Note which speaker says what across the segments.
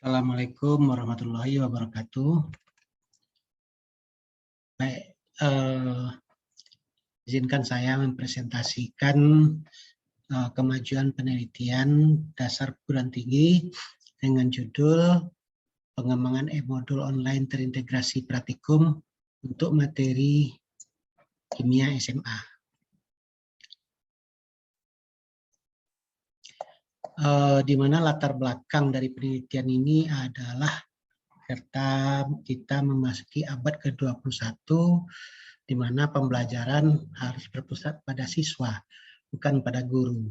Speaker 1: Assalamualaikum warahmatullahi wabarakatuh. Baik, izinkan saya mempresentasikan kemajuan penelitian dasar perguruan tinggi dengan judul pengembangan e-modul online terintegrasi praktikum untuk materi kimia SMA. Di mana latar belakang dari penelitian ini adalah kita memasuki abad ke-21, di mana pembelajaran harus berpusat pada siswa, bukan pada guru.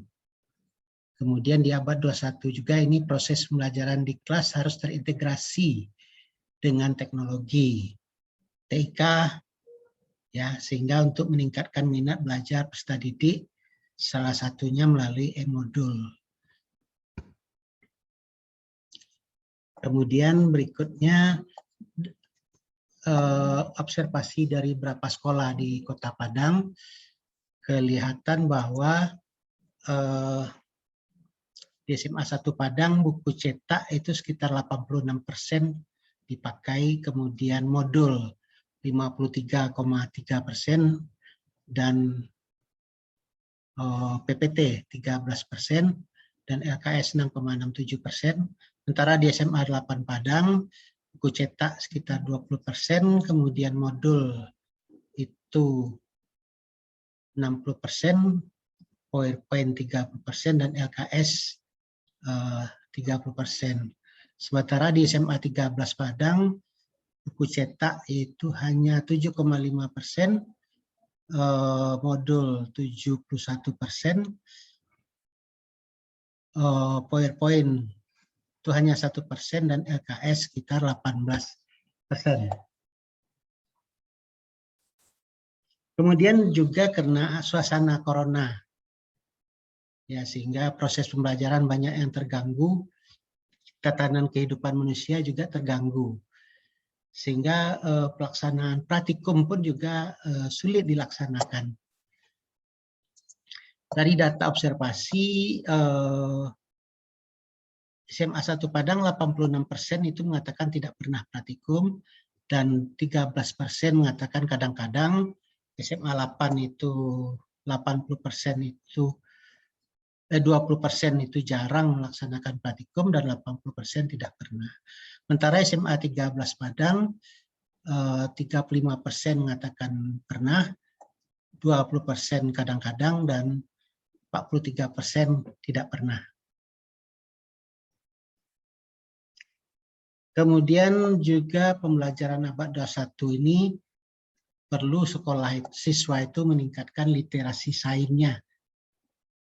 Speaker 1: Kemudian di abad 21 juga ini proses pembelajaran di kelas harus terintegrasi dengan teknologi TIK, ya, sehingga untuk meningkatkan minat belajar peserta didik, salah satunya melalui e-modul. Kemudian berikutnya observasi dari beberapa sekolah di Kota Padang, kelihatan bahwa di SMA 1 Padang buku cetak itu sekitar 86% dipakai, kemudian modul 53,3% dan PPT 13% dan LKS 6,67%. Sementara di SMA 8 Padang buku cetak sekitar 20%, kemudian modul itu 60%, PowerPoint 30%, dan LKS 30%. Sementara di SMA 13 Padang, buku cetak itu hanya 7,5%, modul 71%, PowerPoint itu hanya 1%, dan LKS sekitar 18%. Kemudian juga karena suasana corona, ya, sehingga proses pembelajaran banyak yang terganggu, tatanan kehidupan manusia juga terganggu, sehingga pelaksanaan praktikum pun juga sulit dilaksanakan. Dari data observasi, SMA 1 Padang 86% itu mengatakan tidak pernah praktikum, dan 13% mengatakan kadang-kadang. SMA 8 itu 80% itu 20% itu jarang melaksanakan praktikum, dan 80% tidak pernah. Sementara SMA 13 Padang 35% mengatakan pernah, 20% kadang-kadang, dan 43% tidak pernah. Kemudian juga pembelajaran abad 21 ini perlu sekolah siswa itu meningkatkan literasi sainsnya,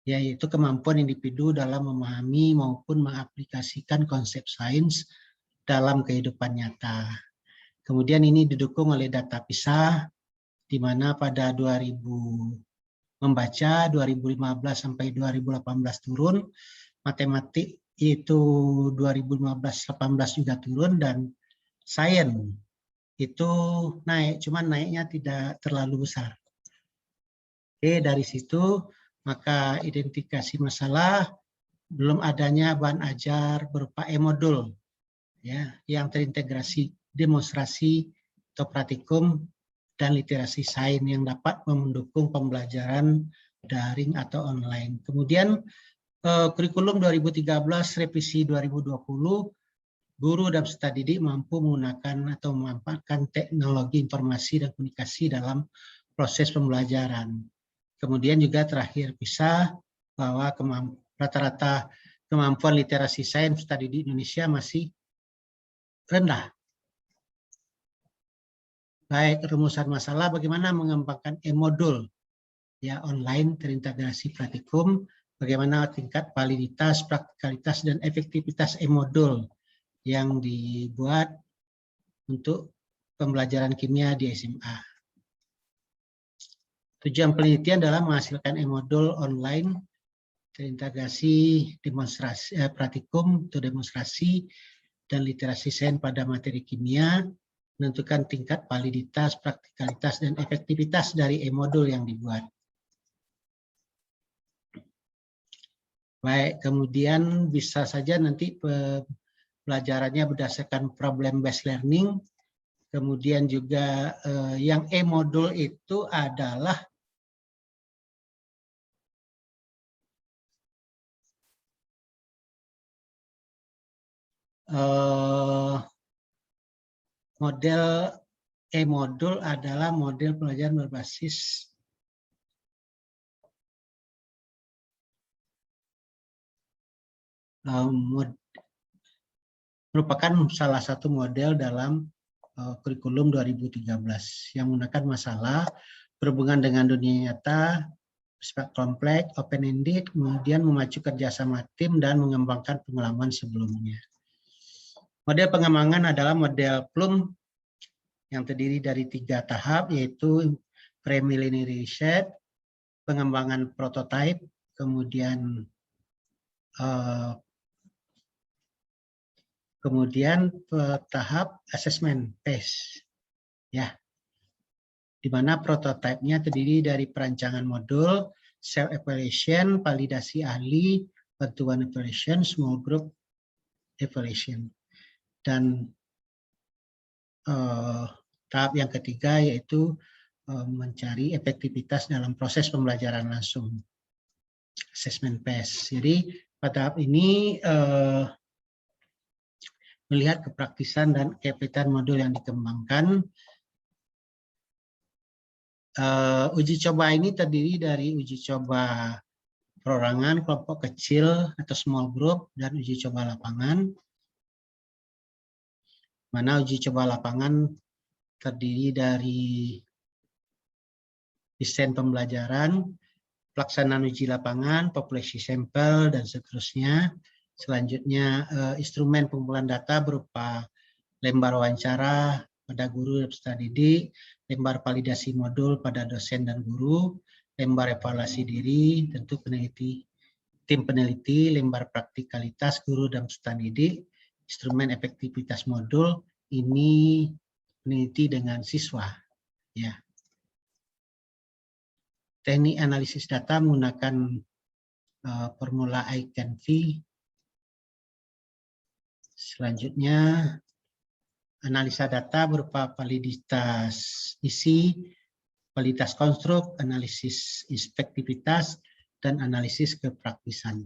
Speaker 1: yaitu kemampuan individu dalam memahami maupun mengaplikasikan konsep sains dalam kehidupan nyata. Kemudian ini didukung oleh data PISA, di mana pada 2000 membaca 2015 sampai 2018 turun, matematik itu 2015-18 juga turun, dan sains itu naik, cuman naiknya tidak terlalu besar. Oke, dari situ maka identifikasi masalah belum adanya bahan ajar berupa e-modul, ya, yang terintegrasi demonstrasi atau praktikum dan literasi sains yang dapat mendukung pembelajaran daring atau online. Kemudian kurikulum 2013 revisi 2020, guru dan peserta didik mampu menggunakan atau memanfaatkan teknologi informasi dan komunikasi dalam proses pembelajaran. Kemudian juga terakhir PISA bahwa rata-rata kemampuan literasi sains peserta didik Indonesia masih rendah. Baik, rumusan masalah bagaimana mengembangkan e-modul, ya, online terintegrasi praktikum, bagaimana tingkat validitas, praktikalitas, dan efektivitas e-modul yang dibuat untuk pembelajaran kimia di SMA. Tujuan penelitian adalah menghasilkan e-modul online terintegrasi demonstrasi praktikum atau demonstrasi dan literasi sains pada materi kimia, menentukan tingkat validitas, praktikalitas, dan efektivitas dari e-modul yang dibuat. Baik, kemudian bisa saja nanti pelajarannya berdasarkan problem based learning. Kemudian juga yang e-modul itu adalah model e-modul adalah model pelajaran berbasis merupakan salah satu model dalam kurikulum 2013 yang menggunakan masalah berhubungan dengan dunia nyata, bersifat kompleks, open-ended, kemudian memacu kerjasama tim dan mengembangkan pengalaman sebelumnya. Model pengembangan adalah model Plum yang terdiri dari 3 tahap, yaitu preliminary research, pengembangan prototype, kemudian tahap assessment phase, ya, di mana prototipenya terdiri dari perancangan modul, self evaluation, validasi ahli, bantuan evaluation, small group evaluation, dan tahap yang ketiga yaitu mencari efektivitas dalam proses pembelajaran langsung, assessment phase. Jadi pada tahap ini melihat kepraktisan dan keefektifan modul yang dikembangkan. Uji coba ini terdiri dari uji coba perorangan, kelompok kecil atau small group, dan uji coba lapangan. Mana uji coba lapangan terdiri dari desain pembelajaran, pelaksanaan uji lapangan, populasi sampel, dan seterusnya. Selanjutnya instrumen pengumpulan data berupa lembar wawancara pada guru dan peserta didik, lembar validasi modul pada dosen dan guru, lembar evaluasi diri, tentu peneliti, tim peneliti, lembar praktikalitas guru dan peserta didik, instrumen efektivitas modul, ini peneliti dengan siswa. Ya. Teknik analisis data menggunakan formula I-CAN-V. Selanjutnya, analisa data berupa validitas isi, validitas konstruk, analisis inspektivitas, dan analisis kepraktisan.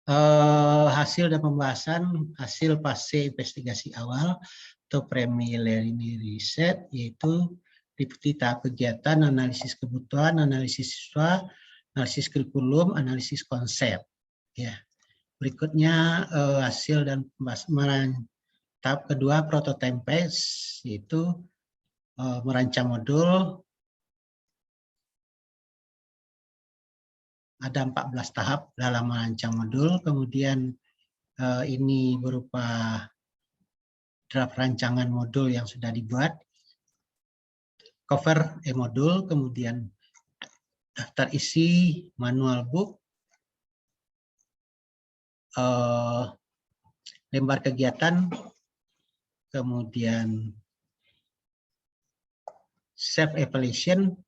Speaker 1: Hasil dan pembahasan hasil fase investigasi awal atau preliminary research, yaitu liputi tahap kegiatan, analisis kebutuhan, analisis siswa, analisis kurikulum, analisis konsep. Ya. Berikutnya hasil dan pembahasan tahap kedua prototype phase, yaitu merancang modul. Ada 14 tahap dalam merancang modul, kemudian ini berupa draft rancangan modul yang sudah dibuat, cover e-modul, kemudian daftar isi, manual book, lembar kegiatan, kemudian self-evaluation,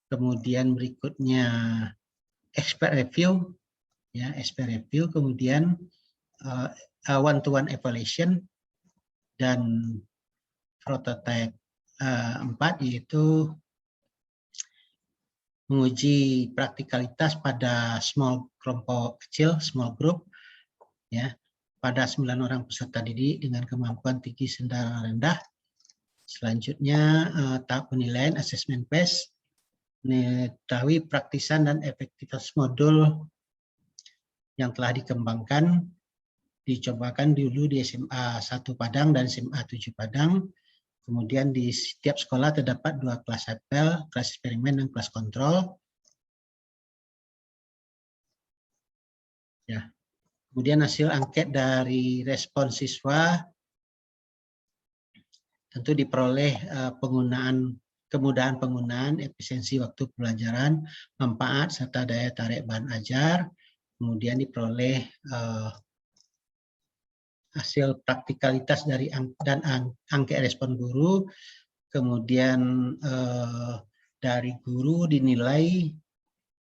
Speaker 1: kemudian berikutnya expert review, ya, expert review, kemudian one-to-one evaluation, dan prototype 4 yaitu menguji praktikalitas pada kelompok kecil, small group, ya, pada 9 orang peserta didik dengan kemampuan tinggi sedang rendah. Selanjutnya tahap penilaian assessment phase, mengetahui praktisan dan efektivitas modul yang telah dikembangkan, dicobakan dulu di SMA 1 Padang dan SMA 7 Padang. Kemudian di setiap sekolah terdapat 2 kelas apel, kelas eksperimen dan kelas kontrol. Ya. Kemudian hasil angket dari respon siswa tentu diperoleh kemudahan penggunaan, efisiensi waktu pelajaran, manfaat serta daya tarik bahan ajar. Kemudian diperoleh hasil praktikalitas dari dan angket respon guru, kemudian dari guru dinilai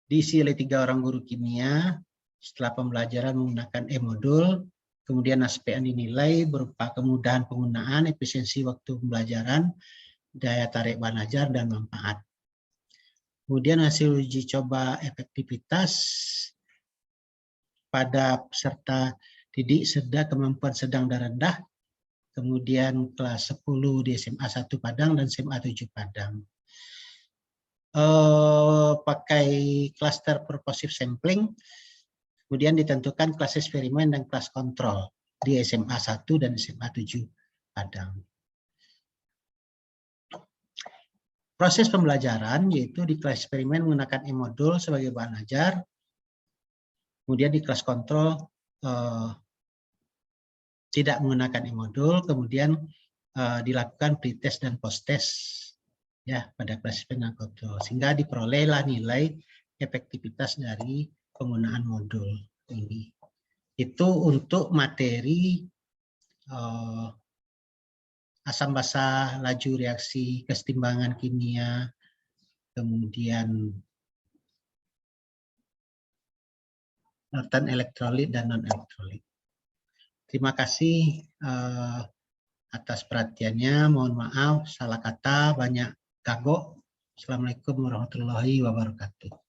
Speaker 1: diisi oleh 3 orang guru kimia, setelah pembelajaran menggunakan e-modul, kemudian aspek yang dinilai berupa kemudahan penggunaan, efisiensi waktu pembelajaran, daya tarik bahan ajar, dan manfaat. Kemudian hasil uji coba efektivitas pada peserta didik kemampuan sedang dan rendah, kemudian kelas 10 di SMA 1 Padang dan SMA 7 Padang. Pakai cluster purposive sampling, kemudian ditentukan kelas eksperimen dan kelas kontrol di SMA 1 dan SMA 7 Padang. Proses pembelajaran yaitu di kelas eksperimen menggunakan e-modul sebagai bahan ajar, kemudian di kelas kontrol tidak menggunakan e-modul, kemudian dilakukan pretest dan post-test ya pada kelas eksperimen dan kontrol, sehingga diperolehlah nilai efektivitas dari penggunaan modul ini. Itu untuk materi asam basa, laju reaksi, kesetimbangan kimia, kemudian non elektrolit dan non elektrolit. Terima kasih atas perhatiannya. Mohon maaf salah kata, banyak kagok. Assalamualaikum warahmatullahi wabarakatuh.